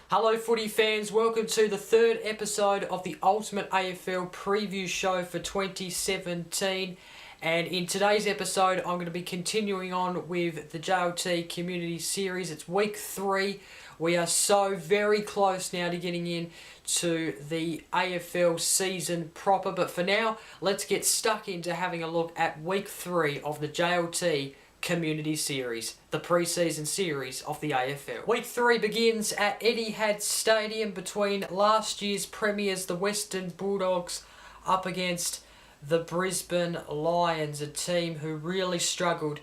Hello footy fans, welcome to the third episode of the Ultimate AFL Preview Show for 2017, and in today's episode I'm going to be continuing on with the JLT Community Series. It's week 3. We are so very close now to getting in to the AFL season proper, but for now let's get stuck into having a look at week 3 of the JLT Community Series, the pre-season series of the AFL. Week 3 begins at Etihad Stadium between last year's premiers, the Western Bulldogs, up against the Brisbane Lions, a team who really struggled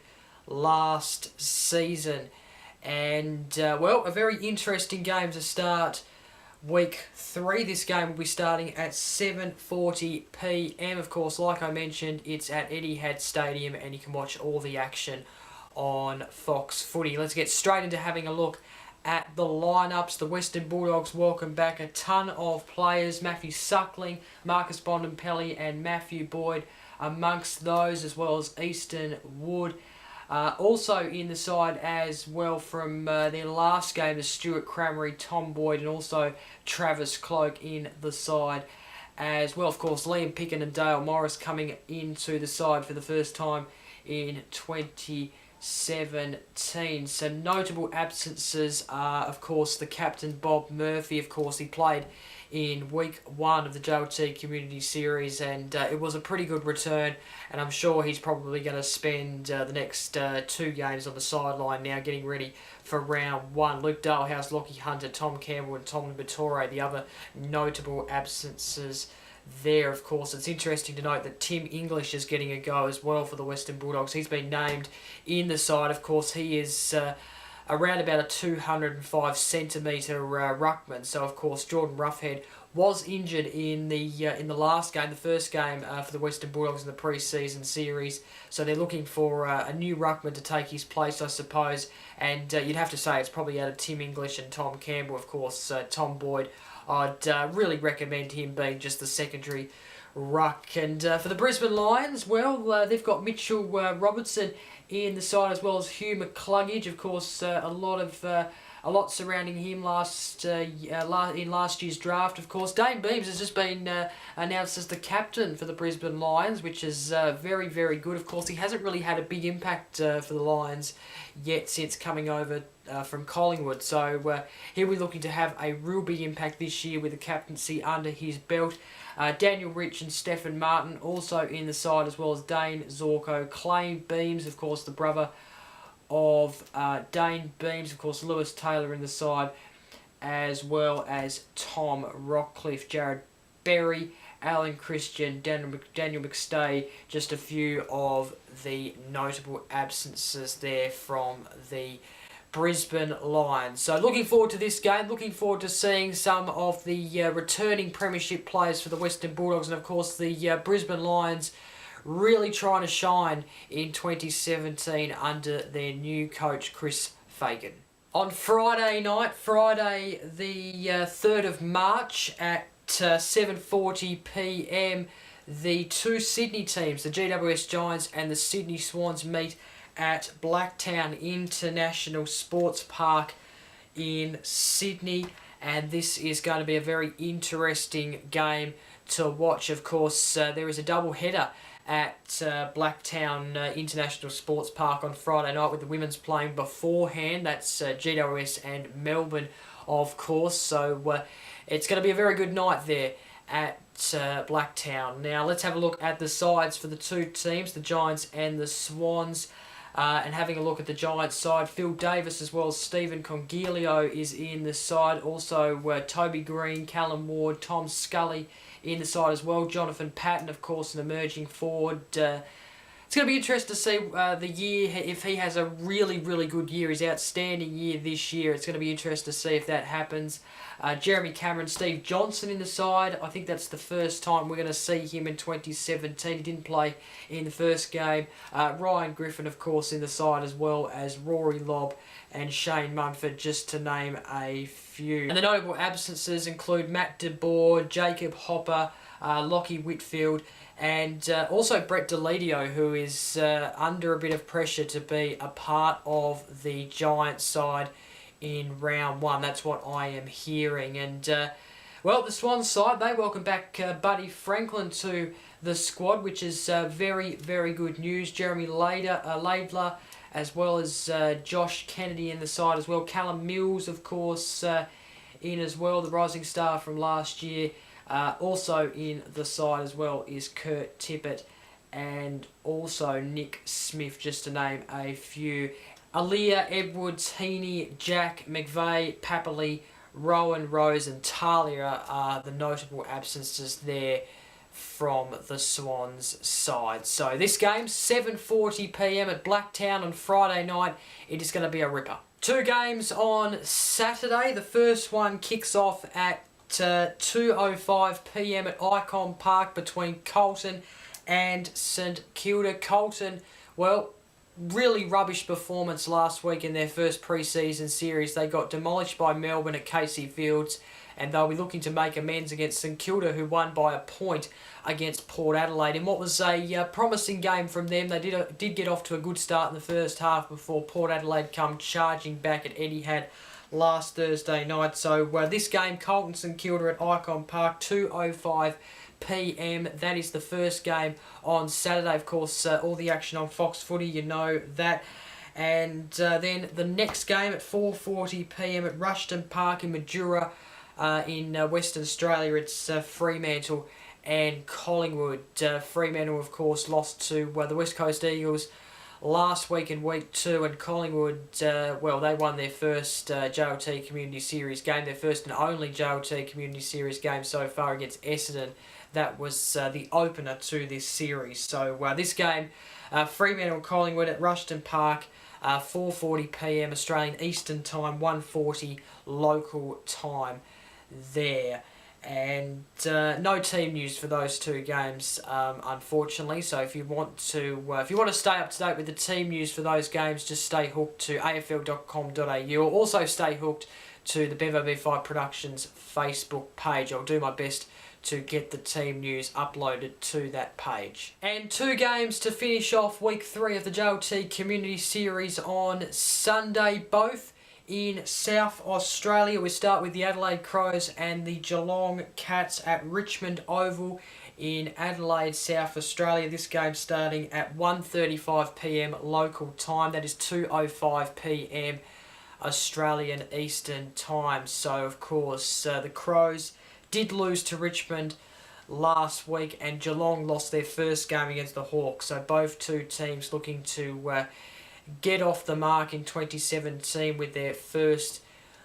last season. And, well, a very interesting game to start week 3. This game will be starting at 7:40 p.m. Of course, like I mentioned, it's at Etihad Stadium and you can watch all the action on Fox Footy. Let's get straight into having a look at the lineups. The Western Bulldogs welcome back a ton of players. Matthew Suckling, Marcus Bontempelli and Matthew Boyd amongst those, as well as Easton Wood. Also in the side as well from their last game is Stuart Cramery, Tom Boyd and also Travis Cloak in the side as well. Of course, Liam Picken and Dale Morris coming into the side for the first time in 2017. Some notable absences are, of course, the captain Bob Murphy. Of course, he played in week 1 of the JLT Community Series and it was a pretty good return, and I'm sure he's probably going to spend the next 2 games on the sideline now getting ready for round 1. Luke Dalehouse, Lockie Hunter, Tom Campbell and Tom Battore, the other notable absences there. Of course, it's interesting to note that Tim English is getting a go as well for the Western Bulldogs. He's been named in the side. Of course, he is around about a 205 centimetre ruckman. So, of course, Jordan Roughead was injured in the last game, the first game for the Western Bulldogs in the pre-season series. So they're looking for a new ruckman to take his place, I suppose. And you'd have to say it's probably out of Tim English and Tom Campbell. Of course, Tom Boyd, I'd really recommend him being just the secondary ruck. And for the Brisbane Lions, well, they've got Mitchell Robertson in the side, as well as Hugh McCluggage. Of course, a lot surrounding him in last year's draft. Of course, Dane Beams has just been announced as the captain for the Brisbane Lions, which is very, very good. Of course, he hasn't really had a big impact for the Lions yet since coming over from Collingwood. So he'll be looking to have a real big impact this year with the captaincy under his belt. Daniel Rich and Stephen Martin also in the side, as well as Dane Zorko. Clay Beams, of course, the brother of Dane Beams. Of course, Lewis Taylor in the side, as well as Tom Rockcliffe, Jared Berry, Alan Christian, Daniel McStay. Just a few of the notable absences there from the Brisbane Lions. So looking forward to this game, looking forward to seeing some of the returning premiership players for the Western Bulldogs, and of course the Brisbane Lions really trying to shine in 2017 under their new coach Chris Fagan. On Friday night, Friday the 3rd of March at 7:40 p.m, the two Sydney teams, the GWS Giants and the Sydney Swans, meet at Blacktown International Sports Park in Sydney, and this is going to be a very interesting game to watch. Of course, there is a double header at Blacktown International Sports Park on Friday night, with the women's playing beforehand. That's GWS and Melbourne, of course, so it's going to be a very good night there at Blacktown. Now let's have a look at the sides for the two teams, the Giants and the Swans. And having a look at the Giants side, Phil Davis as well as Stephen Congilio is in the side. Also Toby Green, Callum Ward, Tom Scully in the side as well. Jonathan Patton, of course, an emerging forward. It's going to be interesting to see the year, if he has a really, really good year, his outstanding year this year. It's going to be interesting to see if that happens. Jeremy Cameron, Steve Johnson in the side. I think that's the first time we're going to see him in 2017. He didn't play in the first game. Ryan Griffin, of course, in the side, as well as Rory Lobb and Shane Munford, just to name a few. And the notable absences include Matt De Boer, Jacob Hopper, Lockie Whitfield, and also Brett Deledio, who is under a bit of pressure to be a part of the Giants side in round one. That's what I am hearing. And, well, the Swans side, they welcome back Buddy Franklin to the squad, which is very, very good news. Jeremy Laidler, as well as Josh Kennedy in the side as well. Callum Mills, of course, in as well, the rising star from last year. Also in the side as well is Kurt Tippett and also Nick Smith, just to name a few. Aaliyah, Edwards, Heaney, Jack, McVeigh, Papali, Rowan, Rose and Talia are the notable absences there from the Swans side. So this game, 7:40 p.m. at Blacktown on Friday night. It is going to be a ripper. Two games on Saturday. The first one kicks off at 2:05 p.m. at Icon Park between Carlton and St Kilda. Carlton, well, really rubbish performance last week in their first pre-season series. They got demolished by Melbourne at Casey Fields, and they'll be looking to make amends against St Kilda, who won by a point against Port Adelaide in what was a promising game from them. They did get off to a good start in the first half before Port Adelaide come charging back at Etihad last Thursday night. So this game, Carlton St Kilda at Icon Park, 2:05 p.m. That is the first game on Saturday. Of course, all the action on Fox Footy, you know that. And then the next game at 4:40 p.m. at Rushton Park in Majura in Western Australia. It's Fremantle and Collingwood. Fremantle, of course, lost to the West Coast Eagles last week in week 2, and Collingwood, well, they won their first JLT Community Series game, their first and only JLT Community Series game so far against Essendon. That was the opener to this series. So this game, Fremantle Collingwood at Rushton Park, 4:40 p.m. Australian Eastern Time, 1:40 local time there. And no team news for those two games, unfortunately. So if you want to stay up to date with the team news for those games, just stay hooked to afl.com.au, or also stay hooked to the Bevob5 Productions Facebook page. I'll do my best to get the team news uploaded to that page. And two games to finish off week 3 of the JLT Community Series on Sunday, both in South Australia. We start with the Adelaide Crows and the Geelong Cats at Richmond Oval in Adelaide, South Australia. This game starting at 1:35 p.m. local time. That is 2:05 p.m. Australian Eastern Time. So, of course, the Crows did lose to Richmond last week, and Geelong lost their first game against the Hawks. So both two teams looking to get off the mark in 2017 with their first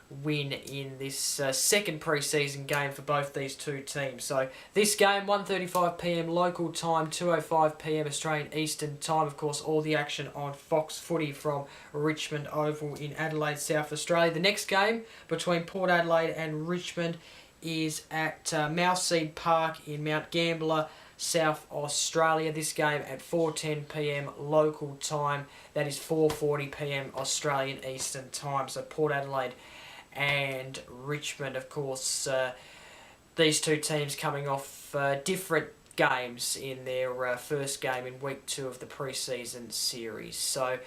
win in this second pre-season game for both these two teams. So this game, 1:35 p.m. local time, 2:05 p.m. Australian Eastern Time. Of course, all the action on Fox Footy from Richmond Oval in Adelaide, South Australia. The next game between Port Adelaide and Richmond is at Mouseseed Park in Mount Gambier, South Australia. This game at 4:10 p.m. local time. That is 4:40 p.m. Australian Eastern Time. So Port Adelaide and Richmond, of course, these two teams coming off different games in their first game in week 2 of the pre-season series. So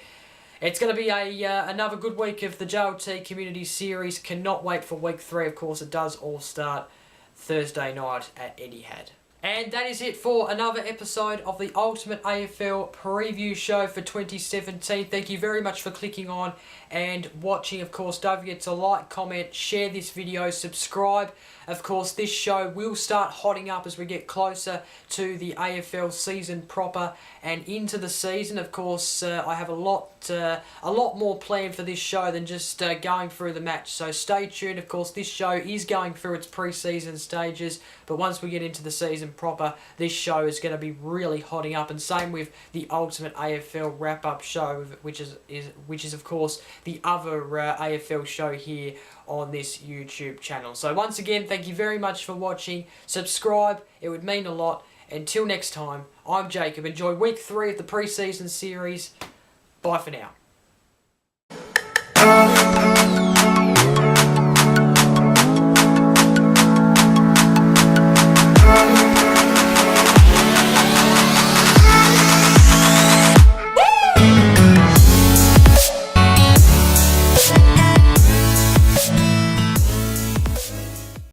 it's going to be another good week of the JLT Community Series. Cannot wait for week 3. Of course, it does all start Thursday night at Etihad. And that is it for another episode of the Ultimate AFL Preview Show for 2017. Thank you very much for clicking on and watching. Of course, don't forget to like, comment, share this video, subscribe. Of course, this show will start hotting up as we get closer to the AFL season proper and into the season. Of course, I have a lot more planned for this show than just going through the match. So stay tuned. Of course, this show is going through its pre-season stages, but once we get into the season proper, this show is going to be really hotting up. And same with the Ultimate AFL wrap-up show, which is of course the other AFL show here on this YouTube channel. So once again, thank you very much for watching. Subscribe, it would mean a lot. Until next time, I'm Jacob. Enjoy week 3 of the pre-season series. Bye for now.